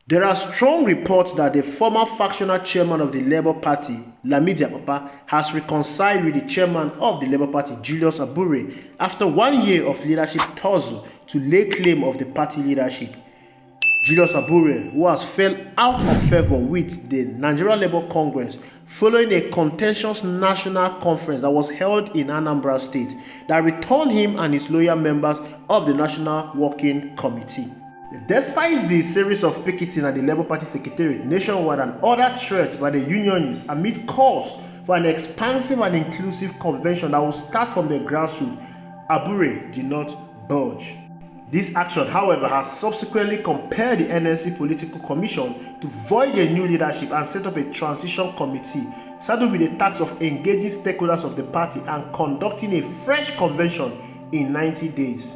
There are strong reports that the former factional chairman of the Labour Party, Lamidi Apapa, has reconciled with the chairman of the Labour Party, Julius Abure, after 1 year of leadership tussle to lay claim of the party leadership. Julius Abure, who has fell out of favour with the Nigeria Labour Congress following a contentious national conference that was held in Anambra State that returned him and his loyal members of the National Working Committee. Despite the series of picketing at the Labour Party Secretariat nationwide and other threats by the unionists amid calls for an expansive and inclusive convention that will start from the grassroots, Abure did not budge. This action, however, has subsequently compelled the NNC Political Commission to void a new leadership and set up a transition committee, saddled with the task of engaging stakeholders of the party and conducting a fresh convention in 90 days.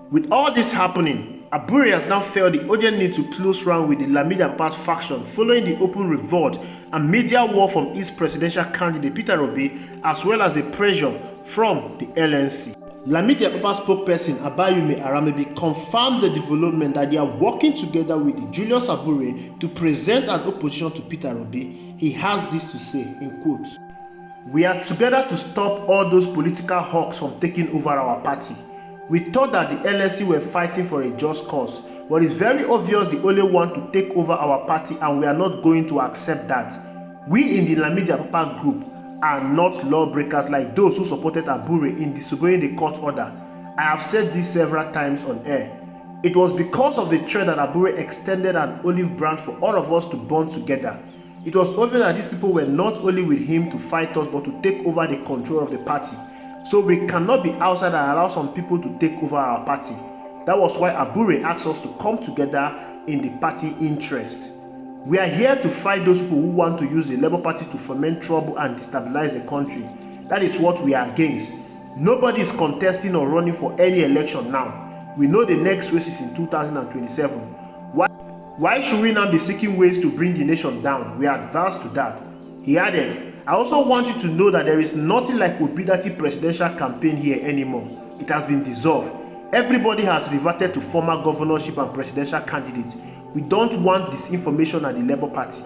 With all this happening, Abure has now felt the urgent need to close round with the Lamidi Apapa's faction following the open revolt and media war from its presidential candidate Peter Obi, as well as the pressure from the LNC. Lamidi Apapa's spokesperson Abure confirmed the development that they are working together with Julius Abure to present an opposition to Peter Obi. He has this to say, in quotes, "We are together to stop all those political hawks from taking over our party. We thought that the LNC were fighting for a just cause, but it's very obvious they only want to take over our party and we are not going to accept that. We in the Lamidi Apapa group are not lawbreakers like those who supported Abure in disobeying the court order. I have said this several times on air. It was because of the threat that Abure extended an olive branch for all of us to bond together. It was obvious that these people were not only with him to fight us but to take over the control of the party. So we cannot be outside and allow some people to take over our party. That was why Abure asked us to come together in the party interest. We are here to fight those people who want to use the Labour Party to foment trouble and destabilize the country. That is what we are against. Nobody is contesting or running for any election now. We know the next race is in 2027. Why should we now be seeking ways to bring the nation down? We are adverse to that." He added, "I also want you to know that there is nothing like Obidati presidential campaign here anymore. It has been dissolved. Everybody has reverted to former governorship and presidential candidates. We don't want disinformation at the Labour Party."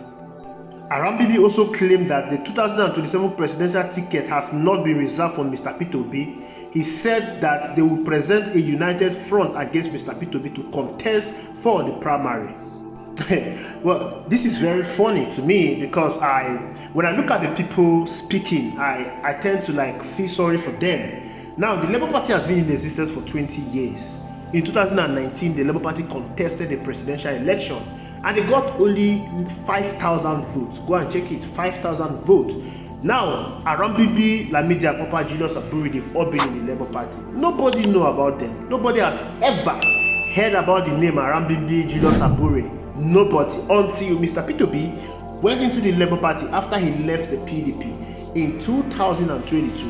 Arambidi also claimed that the 2027 presidential ticket has not been reserved for Mr. Peter Obi. He said that they will present a united front against Mr. Peter Obi to contest for the primary. Well, this is very funny to me because when I look at the people speaking, I tend to feel sorry for them. Now, the Labour Party has been in existence for 20 years. In 2019, the Labour Party contested the presidential election and they got only 5,000 votes. Go and check it, 5,000 votes. Now, Arambidi, Lamidi Apapa, Julius Abure, they've all been in the Labour Party. Nobody know about them. Nobody has ever heard about the name Arambidi, Julius Abure. Nobody, until Mr. Peter Obi went into the Labour Party after he left the PDP in 2022.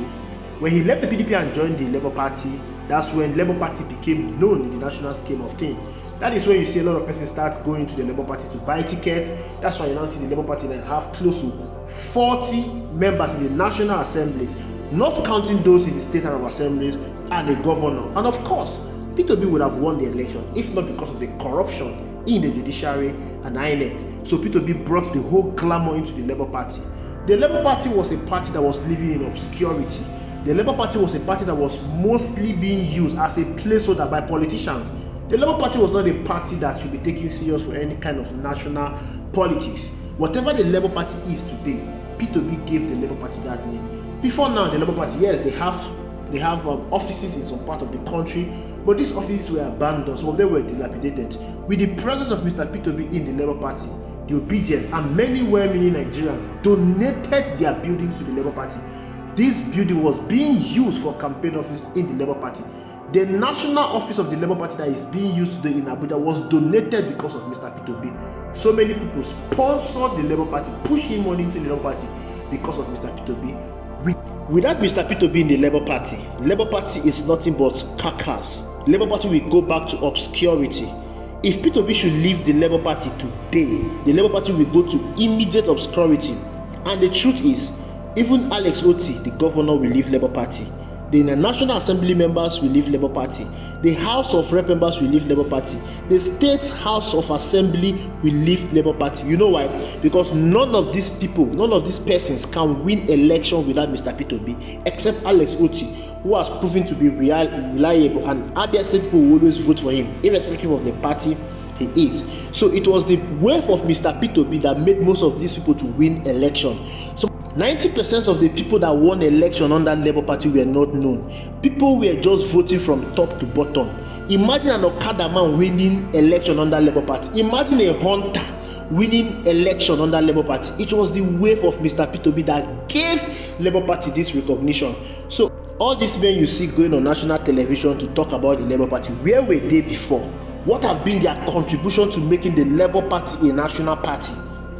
When he left the PDP and joined the Labour Party, that's when Labour Party became known in the national scheme of things. That is when you see a lot of persons start going to the Labour Party to buy tickets. That's why you now see the Labour Party then have close to 40 members in the National Assemblies, not counting those in the State House of Assemblies and the governor. And of course, Peter Obi would have won the election if not because of the corruption in the judiciary and INEC. So Peter Obi brought the whole glamour into the Labour Party. The Labour Party was a party that was living in obscurity. The Labour Party was a party that was mostly being used as a placeholder by politicians. The Labour Party was not a party that should be taken serious for any kind of national politics. Whatever the Labour Party is today, Peter Obi gave the Labour Party that name. Before now, the Labour Party, yes, they have offices in some part of the country, but these offices were abandoned. Some of them were dilapidated. With the presence of Mr. Peter Obi in the Labour Party, the obedient and many well-meaning Nigerians donated their buildings to the Labour Party. This building was being used for campaign office in the Labour Party. The national office of the Labour Party that is being used today in Abuja was donated because of Mr. Peter Obi. So many people sponsored the Labour Party, pushing money into the Labour Party because of Mr. Peter Obi. Without Mr. Peter Obi in the Labour Party is nothing but carcass. Labour Party will go back to obscurity. If Peter Obi should leave the Labour Party today, the Labour Party will go to immediate obscurity. And the truth is, even Alex Oti, the governor, will leave Labour Party. The National Assembly members will leave Labour Party. The House of Rep members will leave Labour Party. The State House of Assembly will leave Labour Party. You know why? Because none of these people, none of these persons can win election without Mr. Peter Obi, except Alex Oti, who has proven to be reliable, and Abia State people will always vote for him, irrespective of the party he is. So it was the wave of Mr. Peter Obi that made most of these people to win election. So 90% of the people that won election under Labour Party were not known. People were just voting from top to bottom. Imagine an Okada man winning election under Labour Party. Imagine a hunter winning election under Labour Party. It was the wave of Mr. Peter Obi that gave Labour Party this recognition. So all these men you see going on national television to talk about the Labour Party, where were they before? What have been their contribution to making the Labour Party a national party?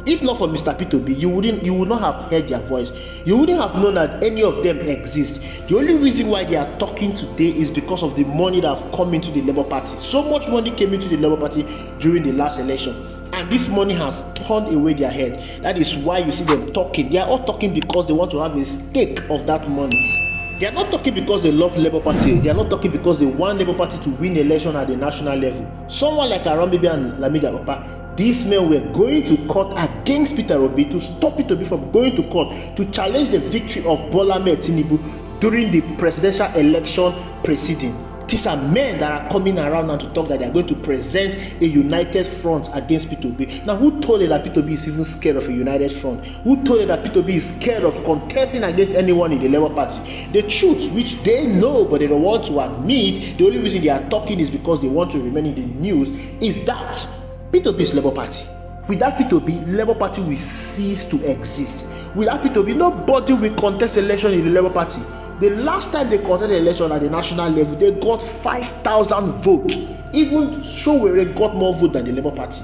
If not for Mr. Peter Obi, you would not have heard their voice. You wouldn't have known that any of them exist. The only reason why they are talking today is because of the money that have come into the Labour Party. So much money came into the Labour Party during the last election, and this money has turned away their head. That is why you see them talking. They are all talking because they want to have a stake of that money. They are not talking because they love Labour Party. They are not talking because they want Labour Party to win election at the national level. Someone like Lamidi and Lamidi Apapa, these men were going to court against Peter Obi to stop Peter Obi from going to court to challenge the victory of Bola Ahmed Tinubu during the presidential election preceding. These are men that are coming around now to talk that they are going to present a united front against Peter Obi. Now, who told you that Peter Obi is even scared of a united front? Who told you that Peter Obi is scared of contesting against anyone in the Labour Party? The truth, which they know but they don't want to admit, the only reason they are talking is because they want to remain in the news, is that Peter Obi is Labour Party. Without Peter Obi, Labour Party will cease to exist. Without Peter Obi, nobody will contest election in the Labour Party. The last time they contested election at the national level, they got 5,000 votes. Even Showere got more votes than the Labour Party.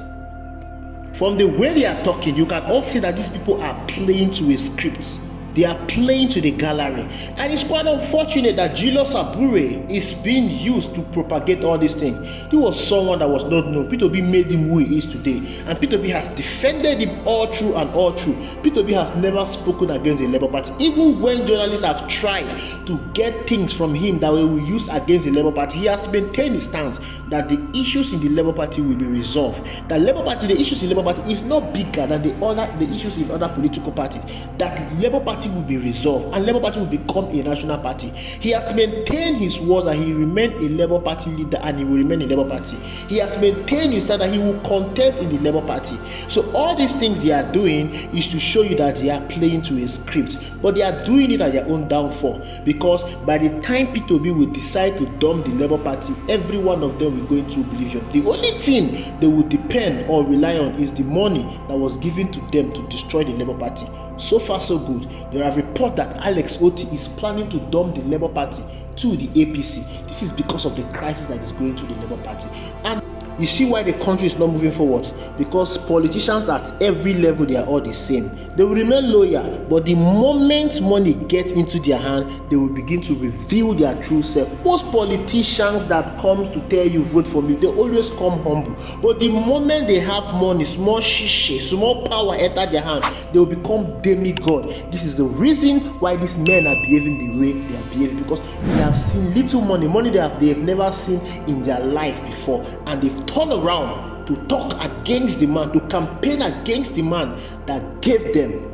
From the way they are talking, you can all see that these people are playing to a script. They are playing to the gallery. And it's quite unfortunate that Julius Abure is being used to propagate all these things. He was someone that was not known. Peter Obi made him who he is today. And Peter Obi has defended him all through and all through. Peter Obi has never spoken against the Labour Party. Even when journalists have tried to get things from him that we will use against the Labour Party, he has maintained his stance that the issues in the Labour Party will be resolved. That Labour Party, the issues in the Labour Party is not bigger than the issues in other political parties. That Labour Party will be resolved and Labour Party will become a national party. He has maintained his word that he remained a Labour Party leader and he will remain a Labour Party. He has maintained his stand that he will contest in the Labour Party. So all these things they are doing is to show you that they are playing to a script, but they are doing it at their own downfall, because by the time Peter Obi will decide to dump the Labour Party, every one of them will go into oblivion. The only thing they will depend or rely on is the money that was given to them to destroy the Labour Party. So far so good. There are reports that Alex Oti is planning to dump the Labour Party to the APC. This is because of the crisis that is going through the Labour Party. And you see why the country is not moving forward? Because politicians at every level, they are all the same. They will remain loyal, but the moment money gets into their hand, they will begin to reveal their true self. Most politicians that come to tell you vote for me, they always come humble. But the moment they have money, small shishi, small power enter their hand, they will become demigod. This is the reason why these men are behaving the way they are behaving, because they have seen little money they have never seen in their life before, and they've turned around to talk against the man, to campaign against the man that gave them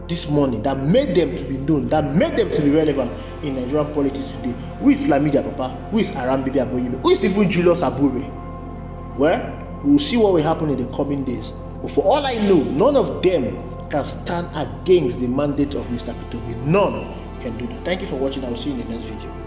this money, that made them to be known, that made them to be relevant in Nigerian politics today. Who is Lamidi Apapa? Who is Abure? Who is even Julius Abure? Well, we will see what will happen in the coming days. But for all I know, none of them can stand against the mandate of Mr. Peter Obi. None can do that. Thank you for watching. I will see you in the next video.